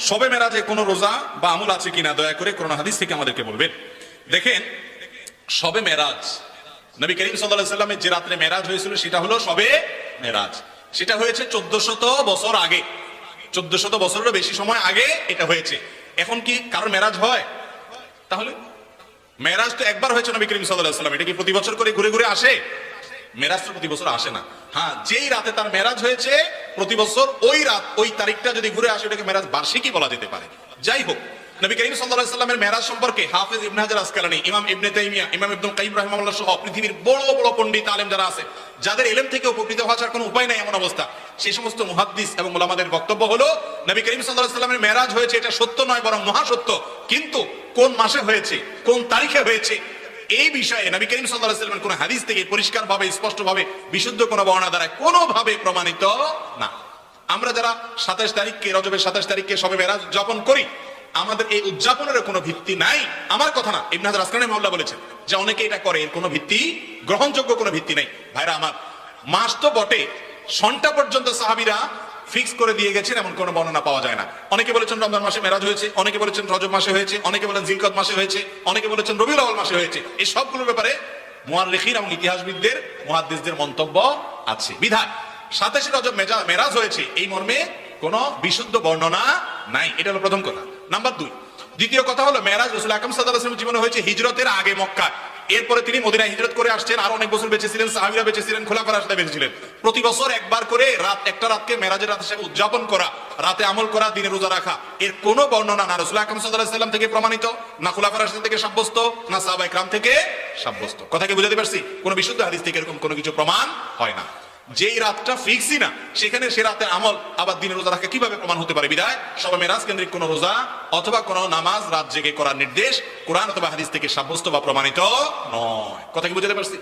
শবে মেরাজে কোনো রোজা বা আমল আছে কিনা দয়া করে কোরআন হাদিস থেকে আমাদেরকে বলবেন। দেখেন, শবে মেরাজ, নবী করিম সাল্লাল্লাহু আলাইহি ওয়াসাল্লামের যে রাত্রে মেরাজ হয়েছিল সেটা হলো শবে মেরাজ। সেটা হয়েছে 1400 বছর আগে, 1400 বছরেরও বেশি সময় আগে এটা হয়েছে। এখন কি কারোর মেরাজ হয়? তাহলে মেরাজ তো একবার হয়েছে নবী করিম সাল্লাল্লাহু আলাইহি ওয়াসাল্লাম, এটা কি প্রতি বছর করে ঘুরে ঘুরে আসে? মেরাজ তো প্রতি বছর আসে না। হ্যাঁ, যেই রাতে তার মেরাজ হয়েছে প্রতি বছর ওই রাত ওই তারিখটা যদি ঘুরে আসে ওটাকে মেরাজ বার্ষিকী বলা যেতে পারে। যাই হোক, নবী করিম সাল্লাল্লাহু আলাইহি ওয়াসাল্লামের মেরাজ সম্পর্কে হাফেজ ইবনে হাজার আসকালানী, ইমাম ইবনে তাইমিয়া, ইমাম ইবনুল কাইয়িম রাহিমাহুল্লাহ সহ পৃথিবীর বড় বড় পণ্ডিত আলেম যারা আছে, যাদের ইলম থেকে উপকৃত হওয়ার কোনো উপায় নাই এমন অবস্থা, সেই সমস্ত মুহাদ্দিস এবং উলামাদের বক্তব্য হলো নবী করিম সাল্লাল্লাহু আলাইহি ওয়াসাল্লামের মেরাজ হয়েছে এটা সত্য নয় বরং মহাসত্য, কিন্তু কোন মাসে হয়েছে, কোন তারিখে হয়েছে, এই বিষয়ে নবী করিম সাল্লাল্লাহু আলাইহি ওয়াসাল্লামের কোন হাদিস থেকে পরিষ্কারভাবে স্পষ্টভাবে বিশুদ্ধ কোন বর্ণনা দ্বারা কোনোভাবে প্রমাণিত না। আমরা যারা 27 তারিখকে, রজবের 27 তারিখকে শবে মেরাজ উদযাপন করি, আমাদের এই উদযাপনের কোনো ভিত্তি নাই। আমার কথা না, ইবনে হাজার আসকালানী রাহিমাহুল্লাহ বলেছেন যে অনেকে এটা করে, এর কোনো ভিত্তি, গ্রহণযোগ্য কোনো ভিত্তি নেই। ভাইরা আমার, মাস তো বটে, সনটা পর্যন্ত সাহাবীরা ফিক্স করে দিয়ে গেছেন এমন কোনো বর্ণনা পাওয়া যায় না। অনেকে বলেছেন রমজান মাসে মেরাজ হয়েছে, অনেকে বলেছেন রজব মাসে হয়েছে, অনেকে বলেন জিলকদ মাসে হয়েছে, অনেকে বলেছেন রবিউল আউয়াল মাসে হয়েছে। এই সবগুলোর ব্যাপারে মুআররিখিন এবং ইতিহাসবিদদের, মুহাদ্দিসদের মন্তব্য আছে। বিধায় 27 রজব মেরাজ হয়েছে এই মর্মে কোনো বিশুদ্ধ বর্ণনা নাই। এটা হলো প্রথম কথা। নাম্বার 2, দ্বিতীয় কথা হলো মেরাজ রাসূল আকরাম সাল্লাল্লাহু আলাইহি ওয়াসাল্লামের জীবনে হয়েছে হিজরতের আগে মক্কা, এরপরে তিনি মদিনায় হিজরত করে আসছেন, আর অনেক বছর বেঁচে ছিলেন, সাহাবীরা বেঁচে ছিলেন, খোলাফায়ে রাশিদিন বেঁচে ছিলেন। প্রতি বছর একবার করে একটা রাতকে মেরাজের রাত হিসেবে উদযাপন করা, রাতে আমল করা, দিনে রোজা রাখা, এর কোনো বর্ণনা না রাসূল আকরাম সাল্লাল্লাহু আলাইহি ওয়াসাল্লাম থেকে প্রমাণিত, না খোলাফায়ে রাশিদিন থেকে সাব্যস্ত, না সাহাবায়ে কেরাম থেকে সাব্যস্ত। কথা কি বুঝাতে পারছি? কোনো বিশুদ্ধ হাদিস থেকে এরকম কোনো কিছু প্রমাণ হয় না। যেই রাতটা ফিক্সই না, সেখানে সে রাতে আমল আবার দিনে রোজা রাখা কিভাবে প্রমাণ হতে পারে? বিধায় শবে মেরাজ কেন্দ্রিক কোনো রোজা অথবা কোনো নামাজ রাত জেগে করার নির্দেশ কোরআন অথবা হাদিস থেকে সাব্যস্ত বা প্রমাণিত নয়। কথা কি বুঝাতে পারছি?